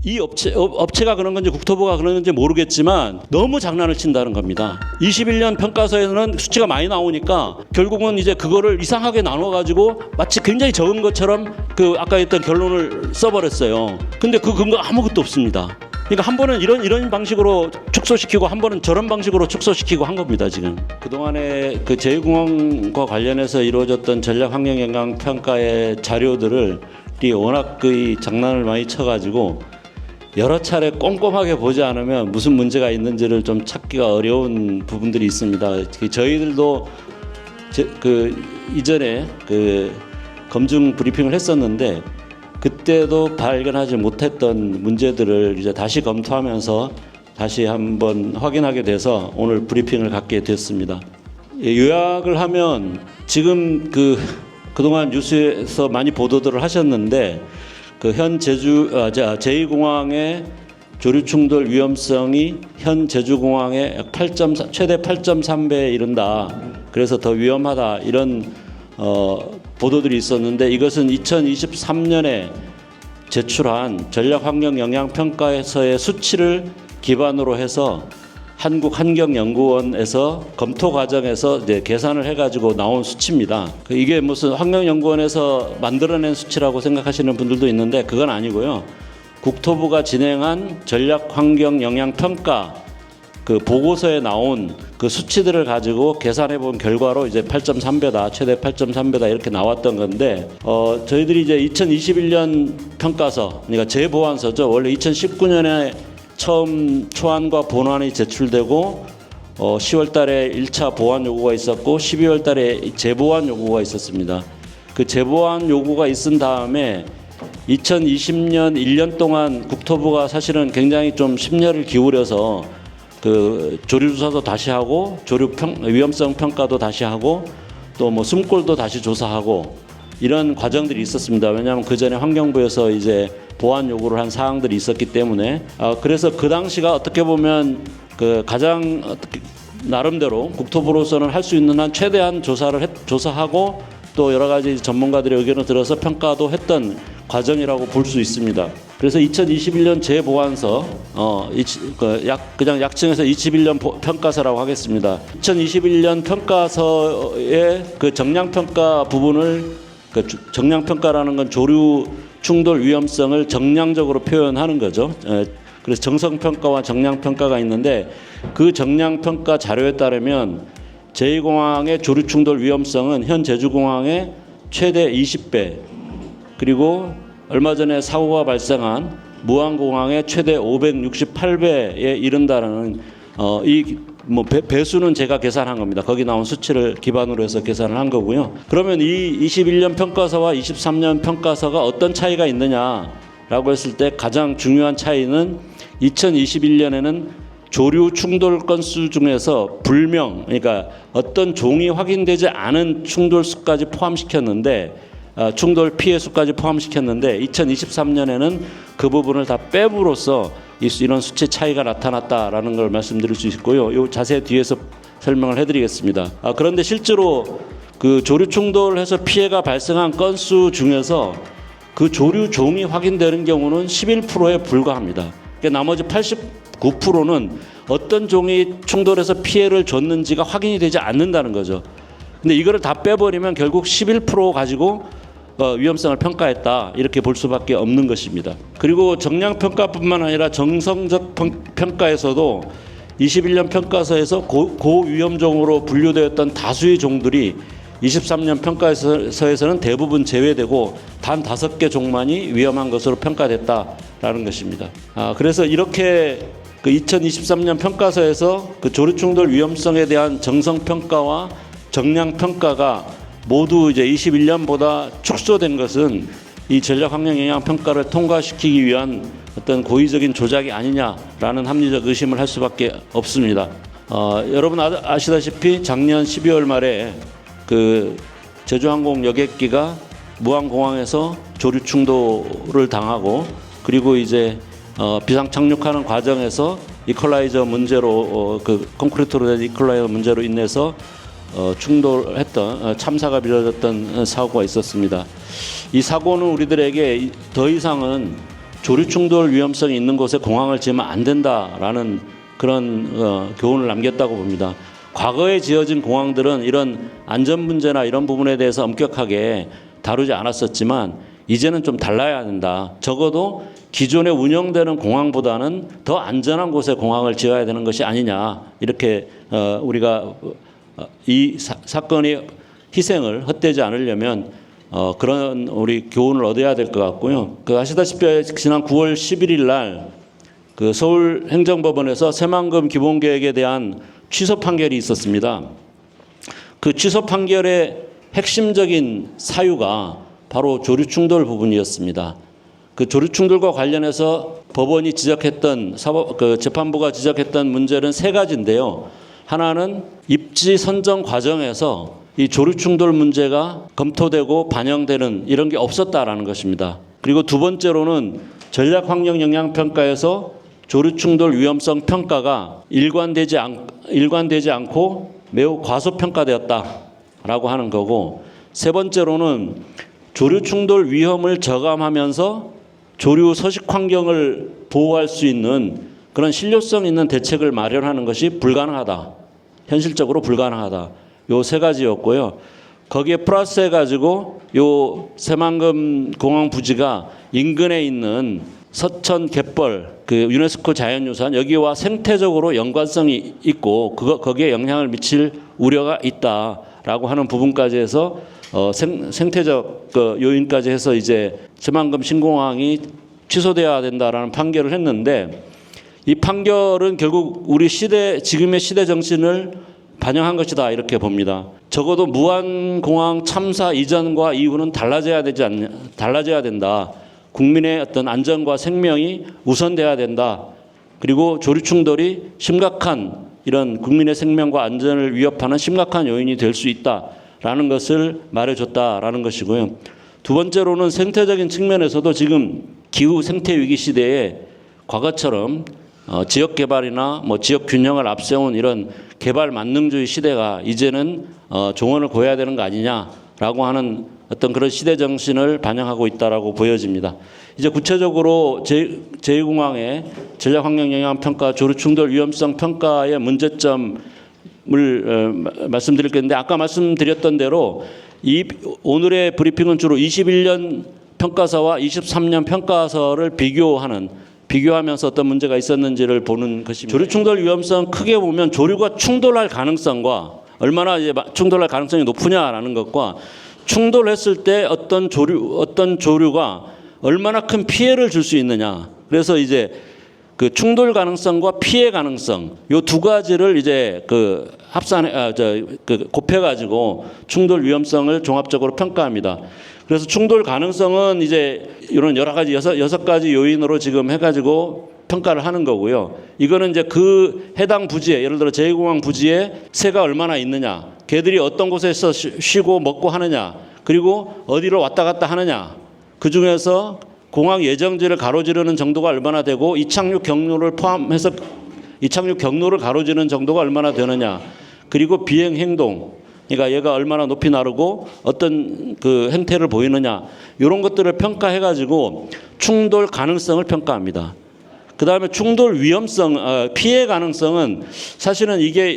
이 업체가 그런 건지 국토부가 그런 건지 모르겠지만 너무 장난을 친다는 겁니다. 21년 평가서에는 수치가 많이 나오니까 결국은 이제 그거를 이상하게 나눠가지고 마치 굉장히 적은 것처럼 그 아까 했던 결론을 써버렸어요. 근데 그 근거 아무것도 없습니다. 그러니까 한 번은 이런 방식으로 축소시키고 한 번은 저런 방식으로 축소시키고 한 겁니다. 지금 그동안에 그 제2공항과 관련해서 이루어졌던 전략환경영향평가의 자료들을 워낙 그 장난을 많이 쳐가지고 여러 차례 꼼꼼하게 보지 않으면 무슨 문제가 있는지를 좀 찾기가 어려운 부분들이 있습니다. 저희들도 그 이전에 그 검증 브리핑을 했었는데 그때도 발견하지 못했던 문제들을 이제 다시 검토하면서 다시 한번 확인하게 돼서 오늘 브리핑을 갖게 됐습니다. 요약을 하면 지금 그동안 뉴스에서 많이 보도들을 하셨는데 그 현 제2공항의 조류 충돌 위험성이 현 제주공항의 최대 8.3배에 이른다. 그래서 더 위험하다. 이런 보도들이 있었는데 이것은 2023년에 제출한 전략환경영향평가에서의 수치를 기반으로 해서 한국환경연구원에서 검토 과정에서 이제 계산을 해가지고 나온 수치입니다. 이게 무슨 환경연구원에서 만들어낸 수치라고 생각하시는 분들도 있는데 그건 아니고요. 국토부가 진행한 전략환경영향평가 그 보고서에 나온 그 수치들을 가지고 계산해 본 결과로 이제 8.3배다, 최대 8.3배다 이렇게 나왔던 건데 저희들이 이제 2021년 평가서, 그러니까 재보완서죠. 원래 2019년에 처음 초안과 본안이 제출되고 10월 달에 1차 보완 요구가 있었고 12월 달에 재보완 요구가 있었습니다. 그 재보완 요구가 있은 다음에 2020년 1년 동안 국토부가 사실은 굉장히 좀 심려를 기울여서 그 조류조사도 다시 하고 위험성 평가도 다시 하고 또 뭐 숨골도 다시 조사하고 이런 과정들이 있었습니다. 왜냐하면 그 전에 환경부에서 이제 보완 요구를 한 사항들이 있었기 때문에 그래서 그 당시가 어떻게 보면 그 가장 나름대로 국토부로서는 할 수 있는 한 최대한 조사하고 또 여러 가지 전문가들의 의견을 들어서 평가도 했던 과정이라고 볼 수 있습니다. 그래서 2021년 재보완서 그냥 약칭해서 21년 평가서라고 하겠습니다. 2021년 평가서의 그 정량평가 부분을 그 정량평가라는 건 조류 충돌 위험성을 정량적으로 표현하는 거죠. 그래서 정성평가와 정량평가가 있는데 그 정량평가 자료에 따르면 제2공항의 조류 충돌 위험성은 현 제주공항의 최대 20배 그리고 얼마 전에 사고가 발생한 무안공항의 최대 568배에 이른다는 뭐 배수는 제가 계산한 겁니다. 거기 나온 수치를 기반으로 해서 계산을 한 거고요. 그러면 이 21년 평가서와 23년 평가서가 어떤 차이가 있느냐라고 했을 때 가장 중요한 차이는 2021년에는 조류 충돌 건수 중에서 불명, 그러니까 어떤 종이 확인되지 않은 충돌 수까지 포함시켰는데 충돌 피해 수까지 포함시켰는데 2023년에는 그 부분을 다 빼므로써 이런 수치 차이가 나타났다라는 걸 말씀드릴 수 있고요. 이 자세히 뒤에서 설명을 해드리겠습니다. 그런데 실제로 그 조류 충돌해서 피해가 발생한 건수 중에서 그 조류 종이 확인되는 경우는 11%에 불과합니다. 그러니까 나머지 89%는 어떤 종이 충돌해서 피해를 줬는지가 확인이 되지 않는다는 거죠. 근데 이거를 다 빼버리면 결국 11% 가지고 위험성을 평가했다 이렇게 볼 수밖에 없는 것입니다. 그리고 정량평가뿐만 아니라 정성적 평가에서도 21년 평가서에서 고위험종으로 분류되었던 다수의 종들이 23년 평가서에서는 대부분 제외되고 단 5개 종만이 위험한 것으로 평가됐다라는 것입니다. 그래서 이렇게 그 2023년 평가서에서 그 조류충돌 위험성에 대한 정성평가와 정량평가가 모두 이제 21년보다 축소된 것은 이 전략환경영향평가를 통과시키기 위한 어떤 고의적인 조작이 아니냐라는 합리적 의심을 할 수밖에 없습니다. 여러분 아시다시피 작년 12월 말에 그 제주항공 여객기가 무안공항에서 조류 충돌을 당하고 그리고 이제 비상 착륙하는 과정에서 이퀄라이저 문제로 그 콘크리트로 된 이퀄라이저 문제로 인해서 충돌했던 참사가 빚어졌던 사고가 있었습니다. 이 사고는 우리들에게 더 이상은 조류 충돌 위험성이 있는 곳에 공항을 지으면 안 된다라는 그런 교훈을 남겼다고 봅니다. 과거에 지어진 공항들은 이런 안전 문제나 이런 부분에 대해서 엄격하게 다루지 않았었지만 이제는 좀 달라야 된다. 적어도 기존에 운영되는 공항보다는 더 안전한 곳에 공항을 지어야 되는 것이 아니냐. 이렇게 우리가 이 사건의 희생을 헛되지 않으려면 그런 우리 교훈을 얻어야 될 것 같고요. 아시다시피 지난 9월 11일 날 서울행정법원에서 새만금 기본계획에 대한 취소 판결이 있었습니다. 그 취소 판결의 핵심적인 사유가 바로 조류 충돌 부분이었습니다. 그 조류 충돌과 관련해서 법원이 지적했던 재판부가 지적했던 문제는 세 가지인데요. 하나는 입지 선정 과정에서 이 조류 충돌 문제가 검토되고 반영되는 이런 게 없었다라는 것입니다. 그리고 두 번째로는 전략 환경 영향 평가에서 조류 충돌 위험성 평가가 일관되지 않고 매우 과소평가되었다라고 하는 거고, 세 번째로는 조류 충돌 위험을 저감하면서 조류 서식 환경을 보호할 수 있는 그런 실효성 있는 대책을 마련하는 것이 불가능하다. 현실적으로 불가능하다. 요 세 가지였고요. 거기에 플러스해 가지고 요 새만금 공항 부지가 인근에 있는 서천 갯벌 유네스코 자연유산 여기와 생태적으로 연관성이 있고 거기에 영향을 미칠 우려가 있다라고 하는 부분까지 해서 생태적 요인까지 해서 이제 새만금 신공항이 취소돼야 된다라는 판결을 했는데, 이 판결은 결국 우리 지금의 시대 정신을 반영한 것이다 이렇게 봅니다. 적어도 무안공항 참사 이전과 이후는 달라져야 된다. 국민의 어떤 안전과 생명이 우선돼야 된다. 그리고 조류 충돌이 심각한 이런 국민의 생명과 안전을 위협하는 심각한 요인이 될 수 있다라는 것을 말해줬다라는 것이고요. 두 번째로는 생태적인 측면에서도 지금 기후 생태 위기 시대에 과거처럼 지역 개발이나 지역 균형을 앞세운 이런 개발 만능주의 시대가 이제는 종언을 고해야 되는 거 아니냐라고 하는 어떤 그런 시대 정신을 반영하고 있다라고 보여집니다. 이제 구체적으로 제2공항의 전략 환경 영향 평가, 조류 충돌 위험성 평가의 문제점을 말씀드릴 건데, 아까 말씀드렸던 대로 오늘의 브리핑은 주로 21년 평가서와 23년 평가서를 비교하면서 어떤 문제가 있었는지를 보는 것입니다. 조류 충돌 위험성 크게 보면 조류가 충돌할 가능성과 얼마나 이제 충돌할 가능성이 높으냐라는 것과 충돌했을 때 어떤 조류가 얼마나 큰 피해를 줄 수 있느냐. 그래서 이제 그 충돌 가능성과 피해 가능성 요 두 가지를 이제 곱해가지고 충돌 위험성을 종합적으로 평가합니다. 그래서 충돌 가능성은 이제 이런 여러 가지 여섯 가지 요인으로 지금 해가지고 평가를 하는 거고요. 이거는 이제 그 해당 부지에, 예를 들어 제2공항 부지에 새가 얼마나 있느냐, 개들이 어떤 곳에서 쉬고 먹고 하느냐, 그리고 어디로 왔다 갔다 하느냐, 그 중에서 공항 예정지를 가로지르는 정도가 얼마나 되고 이착륙 경로를 포함해서 이착륙 경로를 가로지르는 정도가 얼마나 되느냐, 그리고 비행 행동, 그러니까 얘가 얼마나 높이 나르고 어떤 그 행태를 보이느냐, 이런 것들을 평가해가지고 충돌 가능성을 평가합니다. 그 다음에 충돌 위험성, 피해 가능성은 사실은 이게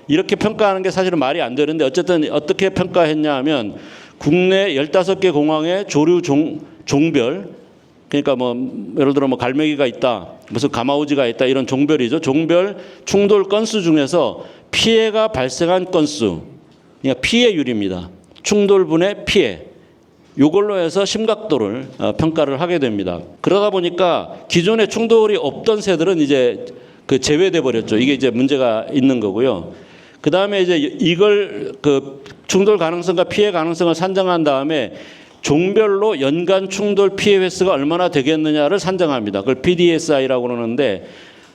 이렇게 평가하는 게 사실은 말이 안 되는데, 어쨌든 어떻게 평가했냐 하면 국내 15개 공항의 조류 종별, 그러니까 예를 들어 갈매기가 있다, 무슨 가마우지가 있다, 이런 종별이죠. 종별 충돌 건수 중에서 피해가 발생한 건수, 그러니까 피해율입니다. 충돌분의 피해, 이걸로 해서 심각도를 평가를 하게 됩니다. 그러다 보니까 기존에 충돌이 없던 새들은 이제 제외돼 버렸죠. 이게 이제 문제가 있는 거고요. 그 다음에 이제 이걸 충돌 가능성과 피해 가능성을 산정한 다음에 종별로 연간 충돌 피해 횟수가 얼마나 되겠느냐를 산정합니다. 그걸 PDSI라고 그러는데,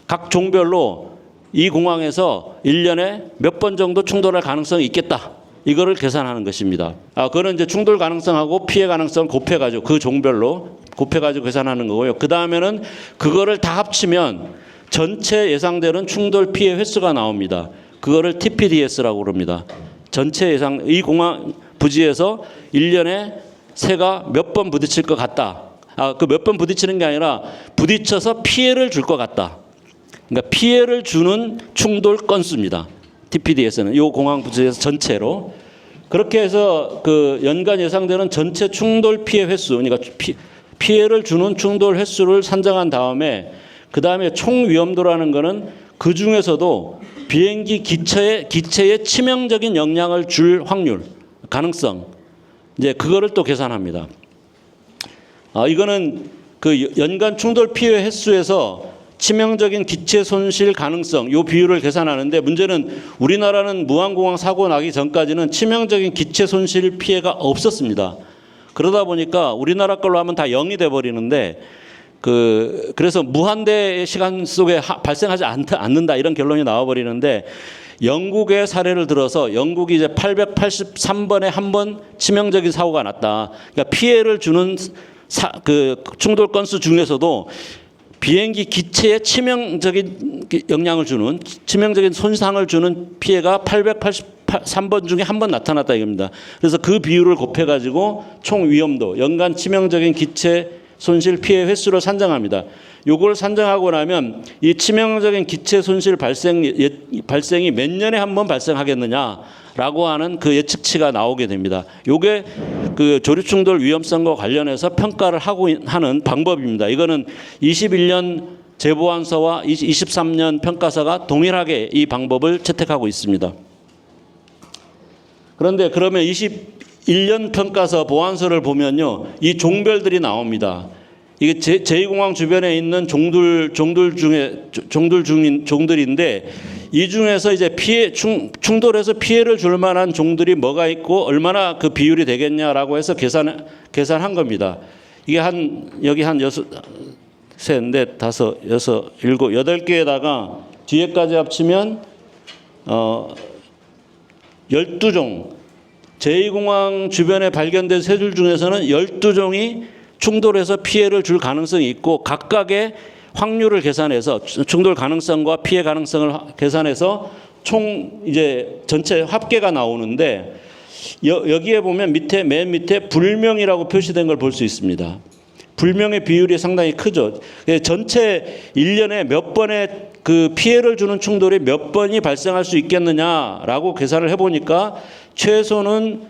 각 종별로 이 공항에서 1년에 몇 번 정도 충돌할 가능성이 있겠다, 이거를 계산하는 것입니다. 그거는 이제 충돌 가능성하고 피해 가능성을 곱해가지고 그 종별로 곱해가지고 계산하는 거고요. 그 다음에는 그거를 다 합치면 전체 예상되는 충돌 피해 횟수가 나옵니다. 그거를 TPDS라고 그럽니다. 전체 예상, 이 공항 부지에서 1년에 새가 몇 번 부딪힐 것 같다 그 몇 번 부딪히는 게 아니라 부딪혀서 피해를 줄 것 같다. 그러니까 피해를 주는 충돌 건수입니다. TPD에서는 이 공항 부지에서 전체로 그렇게 해서 그 연간 예상되는 전체 충돌 피해 횟수, 그러니까 피해를 주는 충돌 횟수를 산정한 다음에 그 다음에 총 위험도라는 거는 그 중에서도 비행기 기체에 치명적인 영향을 줄 확률, 가능성, 이제 그거를 또 계산합니다. 이거는 그 연간 충돌 피해 횟수에서 치명적인 기체 손실 가능성 요 비율을 계산하는데 문제는 우리나라는 무한공항 사고 나기 전까지는 치명적인 기체 손실 피해가 없었습니다. 그러다 보니까 우리나라 걸로 하면 다 0이 돼 버리는데 그래서 무한대의 시간 속에 발생하지 않는다 이런 결론이 나와 버리는데 영국의 사례를 들어서 영국이 이제 883번에 한 번 치명적인 사고가 났다. 그러니까 피해를 주는 그 충돌 건수 중에서도 비행기 기체에 치명적인 영향을 주는 치명적인 손상을 주는 피해가 883번 중에 한 번 나타났다 이겁니다. 그래서 그 비율을 곱해가지고 총 위험도 연간 치명적인 기체 손실 피해 횟수를 산정합니다. 요걸 산정하고 나면 이 치명적인 기체 손실 발생이 몇 년에 한 번 발생하겠느냐라고 하는 그 예측치가 나오게 됩니다. 요게 그 조류 충돌 위험성과 관련해서 평가를 하는 방법입니다. 이거는 21년 제보안서와 23년 평가서가 동일하게 이 방법을 채택하고 있습니다. 그런데 그러면 21년 평가서 보안서를 보면요, 이 종별들이 나옵니다. 이게 제2공항 주변에 있는 종들인데 이 중에서 이제 충돌해서 피해를 줄 만한 종들이 뭐가 있고 얼마나 그 비율이 되겠냐라고 해서 계산한 겁니다. 이게 여기 한 6, 셋, 넷, 다섯, 여섯, 일곱, 8개에다가 뒤에까지 합치면 12종 제2공항 주변에 발견된 새줄 중에서는 12종이 충돌해서 피해를 줄 가능성이 있고 각각의 확률을 계산해서 충돌 가능성과 피해 가능성을 계산해서 총 이제 전체 합계가 나오는데 여기에 보면 맨 밑에 불명이라고 표시된 걸 볼 수 있습니다. 불명의 비율이 상당히 크죠. 전체 1년에 몇 번의 그 피해를 주는 충돌이 몇 번이 발생할 수 있겠느냐라고 계산을 해보니까 최소는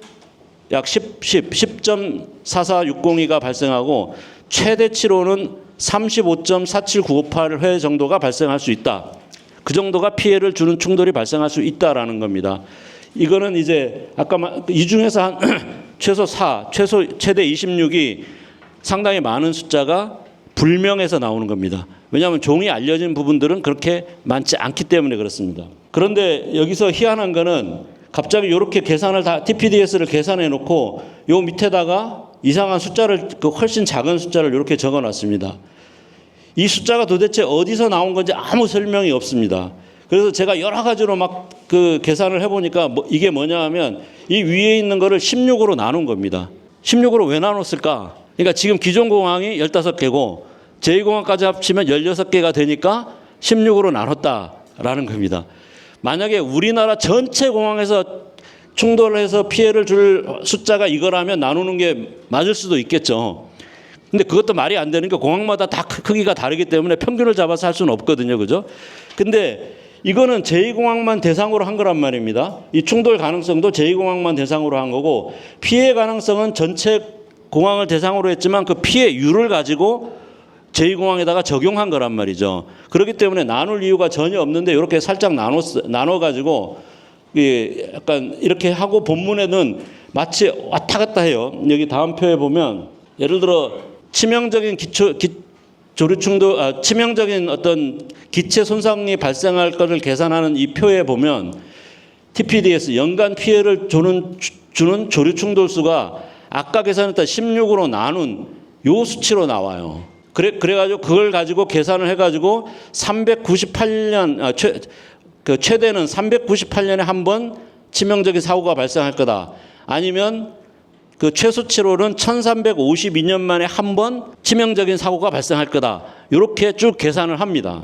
약 10.44602가 발생하고 최대치로는 35.47958회 정도가 발생할 수 있다. 그 정도가 피해를 주는 충돌이 발생할 수 있다라는 겁니다. 이거는 이제 아까 이 중에서 한 최대 26이 상당히 많은 숫자가 불명에서 나오는 겁니다. 왜냐하면 종이 알려진 부분들은 그렇게 많지 않기 때문에 그렇습니다. 그런데 여기서 희한한 거는 갑자기 이렇게 계산을 다 TPDS를 계산해 놓고 요 밑에다가 이상한 숫자를 훨씬 작은 숫자를 이렇게 적어 놨습니다. 이 숫자가 도대체 어디서 나온 건지 아무 설명이 없습니다. 그래서 제가 여러 가지로 막 그 계산을 해보니까 이게 뭐냐 하면 이 위에 있는 거를 16으로 나눈 겁니다. 16으로 왜 나눴을까? 그러니까 지금 기존 공항이 15개고 제2공항까지 합치면 16개가 되니까 16으로 나눴다라는 겁니다. 만약에 우리나라 전체 공항에서 충돌을 해서 피해를 줄 숫자가 이거라면 나누는 게 맞을 수도 있겠죠. 근데 그것도 말이 안 되는 게 공항마다 다 크기가 다르기 때문에 평균을 잡아서 할 수는 없거든요. 그죠? 근데 이거는 제2공항만 대상으로 한 거란 말입니다. 이 충돌 가능성도 제2공항만 대상으로 한 거고 피해 가능성은 전체 공항을 대상으로 했지만 그 피해율을 가지고 제2공항에다가 적용한 거란 말이죠. 그렇기 때문에 나눌 이유가 전혀 없는데 이렇게 살짝 나눠가지고 약간 이렇게 하고 본문에는 마치 왔다 갔다 해요. 여기 다음 표에 보면 예를 들어 치명적인 치명적인 어떤 기체 손상이 발생할 것을 계산하는 이 표에 보면 TPDS 연간 피해를 주는 조류 충돌수가 아까 계산했던 16으로 나눈 요 수치로 나와요. 그래가지고 그걸 가지고 계산을 해가지고 398년 최대는 398년에 한 번 치명적인 사고가 발생할 거다. 아니면 그 최소치로는 1352년 만에 한 번 치명적인 사고가 발생할 거다. 이렇게 쭉 계산을 합니다.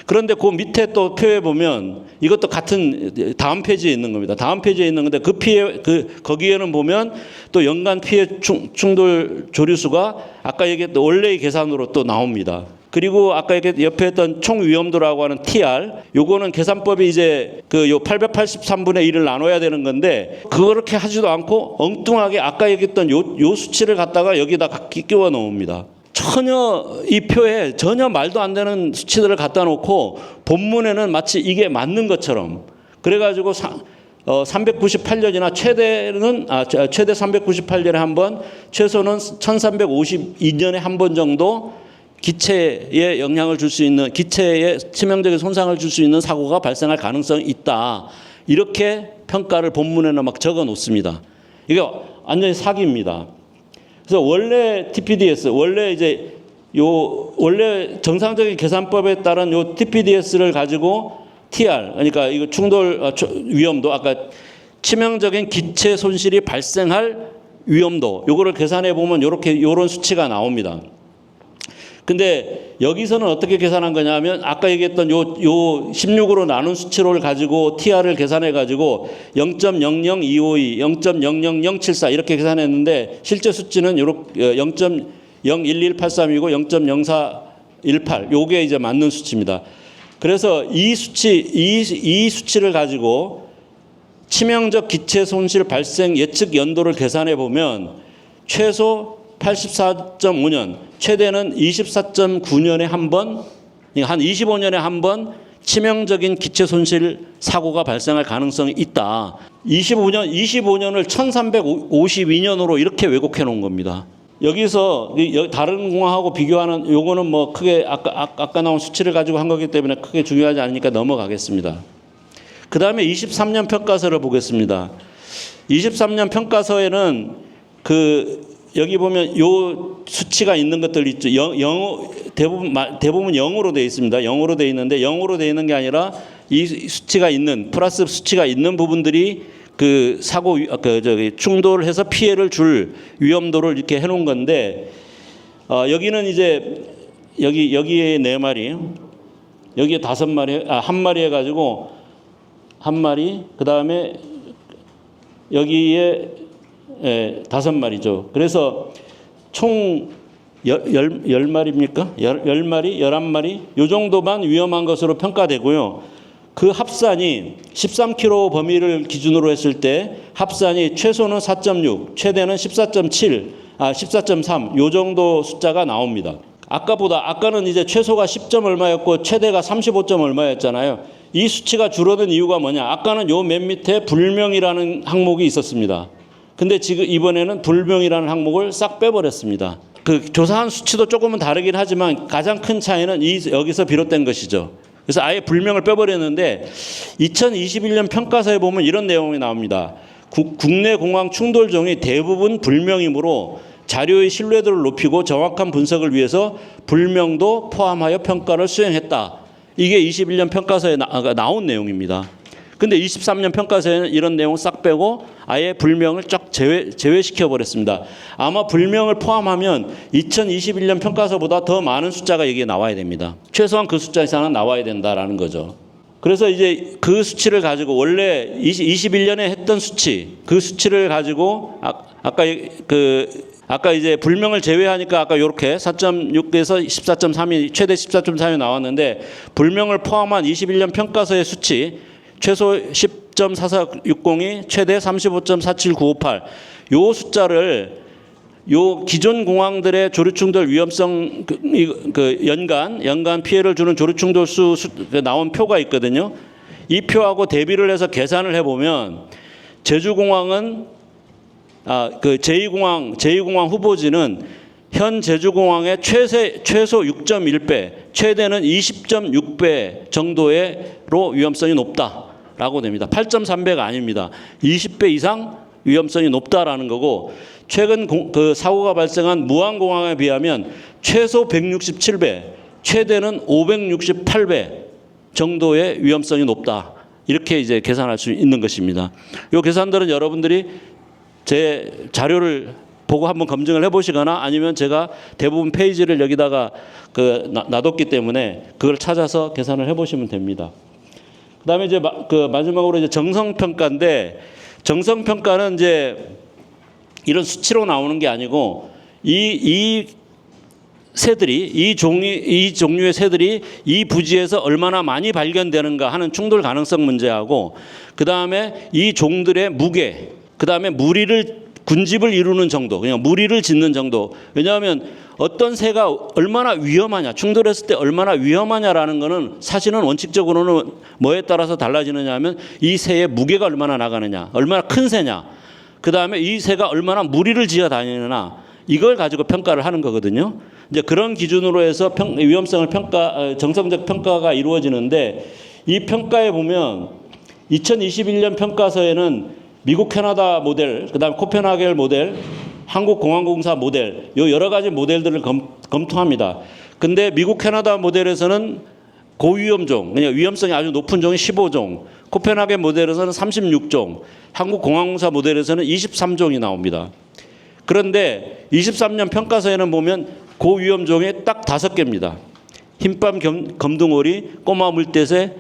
그런데 그 밑에 또 표에 보면 이것도 같은 다음 페이지에 있는 겁니다. 다음 페이지에 있는 건데 그 피해 거기에는 보면 또 연간 피해 충돌 조류수가 아까 얘기했던 원래의 계산으로 또 나옵니다. 그리고 아까 옆에 했던 총 위험도라고 하는 TR, 요거는 계산법이 이제 요 883분의 1을 나눠야 되는 건데 그렇게 하지도 않고 엉뚱하게 아까 얘기했던 요 수치를 갖다가 여기다 끼워 넣습니다. 전혀 이 표에 전혀 말도 안 되는 수치들을 갖다 놓고 본문에는 마치 이게 맞는 것처럼 그래가지고 398년이나 최대 398년에 한 번, 최소는 1352년에 한 번 정도 기체에 영향을 줄 수 있는, 기체에 치명적인 손상을 줄 수 있는 사고가 발생할 가능성이 있다. 이렇게 평가를 본문에는 막 적어 놓습니다. 이게 완전히 사기입니다. 그래서 원래 TPDS, 원래 정상적인 계산법에 따른 요 TPDS를 가지고 TR, 그러니까 이거 충돌 위험도, 아까 치명적인 기체 손실이 발생할 위험도, 요거를 계산해 보면 요런 수치가 나옵니다. 근데 여기서는 어떻게 계산한 거냐면 아까 얘기했던 요 16으로 나눈 수치를 가지고 TR을 계산해 가지고 0.00252, 0.00074 이렇게 계산했는데 실제 수치는 요렇게 0.011832고 0.0418 요게 이제 맞는 수치입니다. 그래서 이 수치를 가지고 치명적 기체 손실 발생 예측 연도를 계산해 보면 최소 84.5년, 최대는 24.9년에 한 번, 한 25년에 한 번 치명적인 기체 손실 사고가 발생할 가능성이 있다. 25년을 1352년으로 이렇게 왜곡해 놓은 겁니다. 여기서 다른 공항하고 비교하는 요거는 뭐 크게 아까 나온 수치를 가지고 한 거기 때문에 크게 중요하지 않으니까 넘어가겠습니다. 그 다음에 23년 평가서를 보겠습니다. 23년 평가서에는 여기 보면 요 수치가 있는 것들 있죠. 대부분 0으로 되어 있습니다. 0으로 되어 있는데 0으로 되어 있는 게 아니라 이 수치가 있는 플러스 수치가 있는 부분들이 그 사고 충돌해서 피해를 줄 위험도를 이렇게 해놓은 건데 여기는 이제 여기에 4마리, 여기에 5마리, 한 마리 해가지고 한 마리, 그 다음에 여기에 5마리죠. 그래서 총 10마리입니까? 10마리? 11마리? 요 정도만 위험한 것으로 평가되고요. 그 합산이 13km 범위를 기준으로 했을 때 합산이 최소는 4.6, 최대는 14.7, 14.3 요 정도 숫자가 나옵니다. 아까는 이제 최소가 10점 얼마였고 최대가 35점 얼마였잖아요. 이 수치가 줄어든 이유가 뭐냐? 아까는 요 맨 밑에 불명이라는 항목이 있었습니다. 근데 지금 이번에는 불명이라는 항목을 싹 빼버렸습니다. 그 조사한 수치도 조금은 다르긴 하지만 가장 큰 차이는 여기서 비롯된 것이죠. 그래서 아예 불명을 빼버렸는데 2021년 평가서에 보면 이런 내용이 나옵니다. 국내 공항 충돌종이 대부분 불명이므로 자료의 신뢰도를 높이고 정확한 분석을 위해서 불명도 포함하여 평가를 수행했다. 이게 21년 평가서에 나온 내용입니다. 근데 23년 평가서에는 이런 내용 싹 빼고 아예 불명을 쫙 제외시켜 버렸습니다. 아마 불명을 포함하면 2021년 평가서보다 더 많은 숫자가 여기에 나와야 됩니다. 최소한 그 숫자 이상은 나와야 된다라는 거죠. 그래서 이제 그 수치를 가지고 원래 21년에 했던 수치, 그 수치를 가지고 아까 이제 불명을 제외하니까 아까 이렇게 4.6에서 14.3이 최대 14.3이 나왔는데 불명을 포함한 21년 평가서의 수치 최소 10.4460이 최대 35.47958 요 숫자를 요 기존 공항들의 조류충돌 위험성 연간 피해를 주는 조류충돌 수 나온 표가 있거든요. 이 표하고 대비를 해서 계산을 해보면 제주공항은 제2공항 후보지는 현 제주공항의 최소 6.1배, 최대는 20.6배 정도로 위험성이 높다라고 됩니다. 8.3배가 아닙니다. 20배 이상 위험성이 높다라는 거고 최근 그 사고가 발생한 무안공항에 비하면 최소 167배, 최대는 568배 정도의 위험성이 높다. 이렇게 이제 계산할 수 있는 것입니다. 이 계산들은 여러분들이 제 자료를 보고 한번 검증을 해보시거나 아니면 제가 대부분 페이지를 여기다가 놔뒀기 때문에 그걸 찾아서 계산을 해보시면 됩니다. 그다음에 이제 마지막으로 이제 정성평가인데, 정성평가는 이제 이런 수치로 나오는 게 아니고 이 새들이 이 종류의 새들이 이 부지에서 얼마나 많이 발견되는가 하는 충돌 가능성 문제하고, 그다음에 이 종들의 무게, 그다음에 군집을 이루는 정도, 그냥 무리를 짓는 정도. 왜냐하면 어떤 새가 얼마나 위험하냐, 충돌했을 때 얼마나 위험하냐라는 거는 사실은 원칙적으로는 뭐에 따라서 달라지느냐 하면 이 새의 무게가 얼마나 나가느냐, 얼마나 큰 새냐, 그다음에 이 새가 얼마나 무리를 지어 다니느냐, 이걸 가지고 평가를 하는 거거든요. 이제 그런 기준으로 해서 위험성을 정성적 평가가 이루어지는데, 이 평가에 보면 2021년 평가서에는 미국 캐나다 모델, 그다음 코펜하겐 모델, 한국공항공사 모델, 요 여러 가지 모델들을 검토합니다. 근데 미국 캐나다 모델에서는 고위험종, 그냥 위험성이 아주 높은 종이 15종, 코펜하겐 모델에서는 36종, 한국공항공사 모델에서는 23종이 나옵니다. 그런데 23년 평가서에는 보면 고위험종이 딱 5개입니다. 흰밤 검둥오리, 꼬마 물대새,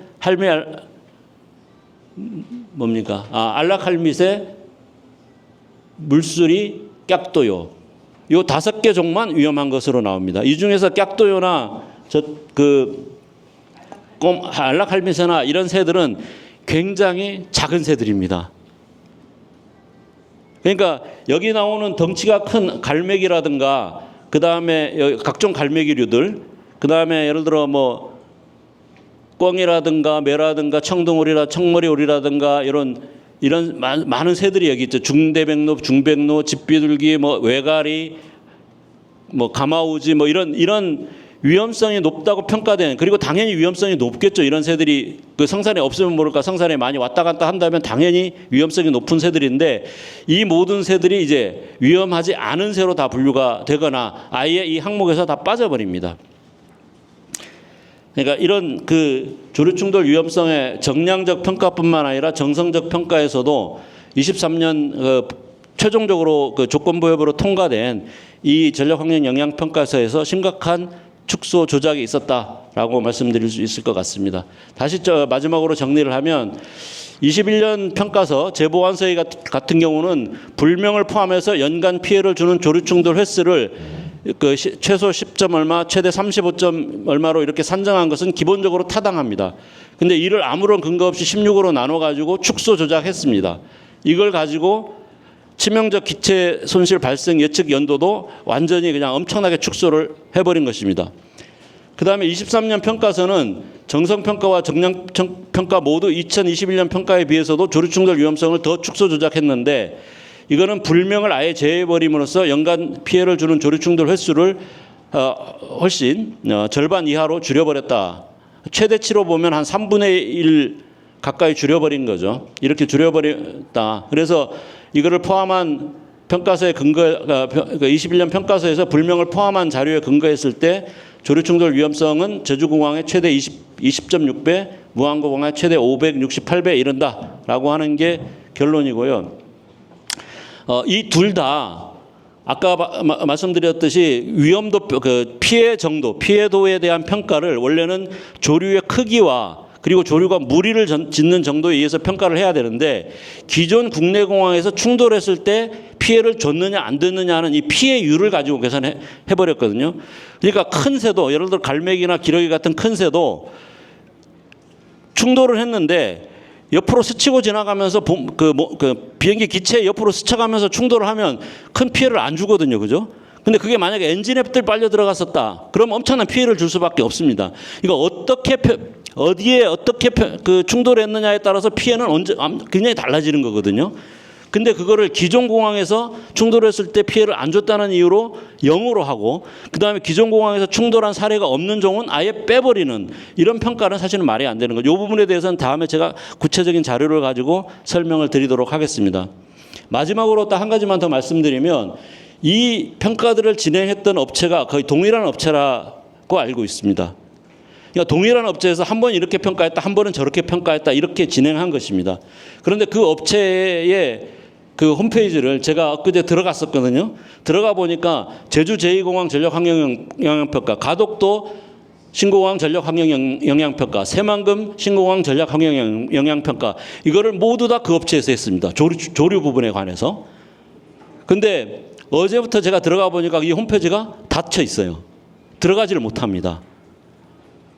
뭡니까? 안락할미새, 물수리, 깍도요. 요 5개 종만 위험한 것으로 나옵니다. 이 중에서 깍도요나 안락할미새나 이런 새들은 굉장히 작은 새들입니다. 그러니까 여기 나오는 덩치가 큰 갈매기라든가, 그 다음에 각종 갈매기류들, 그 다음에 예를 들어 뭐 꿩이라든가 매라든가 청머리오리라든가 이런 많은 새들이 여기 있죠. 중대백로, 중백로, 집비둘기, 뭐 외가리, 뭐 가마우지, 뭐 이런 위험성이 높다고 평가된, 그리고 당연히 위험성이 높겠죠. 이런 새들이 성산에 없으면 모를까 성산에 많이 왔다 갔다 한다면 당연히 위험성이 높은 새들인데, 이 모든 새들이 이제 위험하지 않은 새로 다 분류가 되거나 아예 이 항목에서 다 빠져버립니다. 그러니까 이런 조류충돌 위험성의 정량적 평가뿐만 아니라 정성적 평가에서도 23년 최종적으로 조건부여부로 통과된 이 전략환경영향평가서에서 심각한 축소 조작이 있었다라고 말씀드릴 수 있을 것 같습니다. 다시 마지막으로 정리를 하면 21년 평가서 제보완서회 같은 경우는 불명을 포함해서 연간 피해를 주는 조류충돌 횟수를 최소 10점 얼마, 최대 35점 얼마로 이렇게 산정한 것은 기본적으로 타당합니다. 근데 이를 아무런 근거 없이 16으로 나눠 가지고 축소 조작했습니다. 이걸 가지고 치명적 기체 손실 발생 예측 연도도 완전히 그냥 엄청나게 축소를 해버린 것입니다. 그 다음에 23년 평가서는 정성평가와 정량평가 모두 2021년 평가에 비해서도 조류충돌 위험성을 더 축소 조작했는데, 이거는 불명을 아예 제외해버림으로써 연간 피해를 주는 조류충돌 횟수를 훨씬 절반 이하로 줄여버렸다. 최대치로 보면 한 3분의 1 가까이 줄여버린 거죠. 이렇게 줄여버렸다. 그래서 이거를 포함한 평가서의 21년 평가서에서 불명을 포함한 자료에 근거했을 때 조류충돌 위험성은 제주공항의 최대 20.6배, 무안고공항의 최대 568배에 이른다라고 하는 게 결론이고요. 이 둘 다 아까 말씀드렸듯이 위험도, 피해 정도, 피해도에 대한 평가를 원래는 조류의 크기와 그리고 조류가 무리를 짓는 정도에 의해서 평가를 해야 되는데, 기존 국내 공항에서 충돌했을 때 피해를 줬느냐 안 줬느냐는 이 피해율을 가지고 계산해 버렸거든요. 그러니까 큰 새도, 예를 들어 갈매기나 기러기 같은 큰 새도 충돌을 했는데 옆으로 스치고 지나가면서 비행기 기체 옆으로 스쳐가면서 충돌을 하면 큰 피해를 안 주거든요, 그죠? 근데 그게 만약에 엔진앱들 빨려 들어갔었다, 그럼 엄청난 피해를 줄 수밖에 없습니다. 이거 어디에 어떻게 충돌했느냐에 따라서 피해는 굉장히 달라지는 거거든요. 근데 그거를 기존 공항에서 충돌했을 때 피해를 안 줬다는 이유로 0으로 하고, 그다음에 기존 공항에서 충돌한 사례가 없는 종은 아예 빼버리는 이런 평가는 사실은 말이 안 되는 거죠. 이 부분에 대해서는 다음에 제가 구체적인 자료를 가지고 설명을 드리도록 하겠습니다. 마지막으로 딱 한 가지만 더 말씀드리면, 이 평가들을 진행했던 업체가 거의 동일한 업체라고 알고 있습니다. 그러니까 동일한 업체에서 한 번 이렇게 평가했다, 한 번은 저렇게 평가했다, 이렇게 진행한 것입니다. 그런데 그 업체의 그 홈페이지를 제가 엊그제 들어갔었거든요. 들어가 보니까 제주 제2공항 전력 환경 영향평가, 가덕도 신공항 전력 환경 영향평가, 새만금 신공항 전력 환경 영향평가, 이거를 모두 다 그 업체에서 했습니다. 조류 부분에 관해서. 근데 어제부터 제가 들어가 보니까 이 홈페이지가 닫혀 있어요. 들어가지를 못합니다.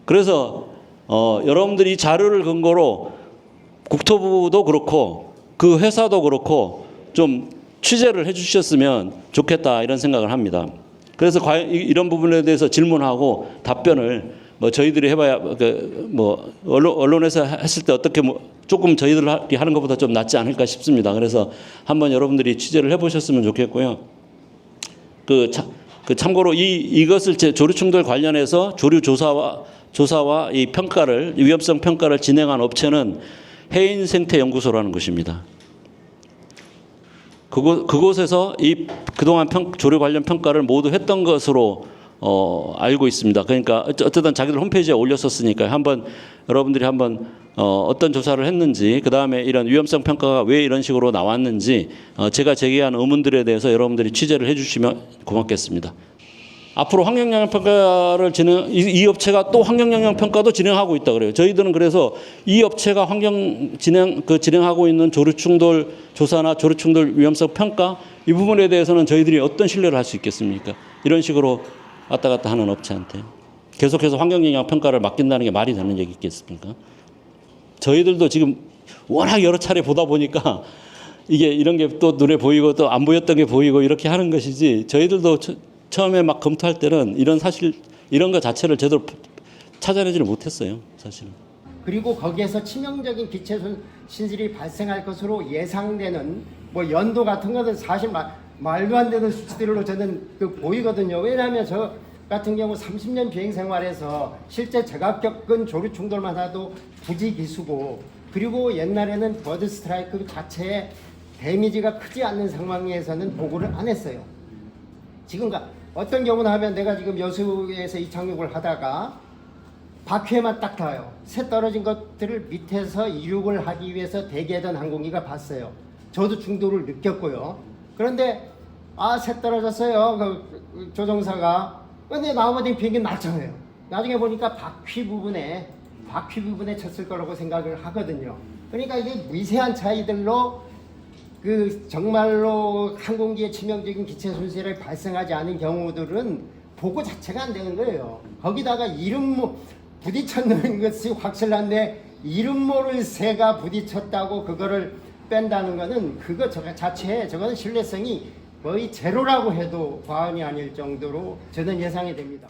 그래서 여러분들이 이 자료를 근거로 국토부도 그렇고 그 회사도 그렇고 좀 취재를 해주셨으면 좋겠다, 이런 생각을 합니다. 그래서 과연 이런 부분에 대해서 질문하고 답변을 뭐 저희들이 해봐야 뭐 언론에서 했을 때 어떻게 뭐 조금 저희들이 하는 것보다 좀 낫지 않을까 싶습니다. 그래서 한번 여러분들이 취재를 해보셨으면 좋겠고요. 참고로 이것을 조류충돌 관련해서 조류 조사와 이 평가를, 위험성 평가를 진행한 업체는 해인생태연구소라는 곳입니다. 그곳에서 이 그동안 조류 관련 평가를 모두 했던 것으로 알고 있습니다. 그러니까 어쨌든 자기들 홈페이지에 올렸었으니까 한번 여러분들이 한번 어떤 조사를 했는지, 그 다음에 이런 위험성 평가가 왜 이런 식으로 나왔는지 제가 제기한 의문들에 대해서 여러분들이 취재를 해주시면 고맙겠습니다. 앞으로 환경영향평가를 이 업체가 또 환경영향평가도 진행하고 있다 그래요. 저희들은 그래서 이 업체가 진행하고 있는 조류충돌 조사나 조류충돌 위험성 평가, 이 부분에 대해서는 저희들이 어떤 신뢰를 할 수 있겠습니까? 이런 식으로 왔다 갔다 하는 업체한테 계속해서 환경영향평가를 맡긴다는 게 말이 되는 얘기겠습니까? 저희들도 지금 워낙 여러 차례 보다 보니까 이게 이런 게 또 눈에 보이고 또 안 보였던 게 보이고 이렇게 하는 것이지, 저희들도 처음에 막 검토할 때는 이런 것 자체를 제대로 찾아내지를 못했어요, 사실은. 그리고 거기에서 치명적인 기체 신실이 발생할 것으로 예상되는 뭐 연도 같은 것은 사실 말도 안 되는 수치들로 저는 보이거든요. 왜냐하면 저 같은 경우 30년 비행 생활에서 실제 제가 겪은 조류 충돌만 해도 부지기수고, 그리고 옛날에는 버드 스트라이크 자체의 데미지가 크지 않는 상황에서는 보고를 안 했어요. 지금 어떤 경우는 하면 내가 지금 여수에서 이착륙을 하다가 바퀴에만 딱 닿아요. 새 떨어진 것들을 밑에서 이륙을 하기 위해서 대기하던 항공기가 봤어요. 저도 충돌을 느꼈고요. 그런데 새 떨어졌어요, 그 조종사가. 근데 나머지 비행기 낮잖아요. 나중에 보니까 바퀴 부분에 쳤을 거라고 생각을 하거든요. 그러니까 이게 미세한 차이들로 정말로 항공기에 치명적인 기체 손실이 발생하지 않은 경우들은 보고 자체가 안 되는 거예요. 거기다가 부딪혔는 것이 확실한데 이름 모를 새가 부딪혔다고 그거를 뺀다는 거는 그거 자체에 저거는 신뢰성이 거의 제로라고 해도 과언이 아닐 정도로 저는 예상이 됩니다.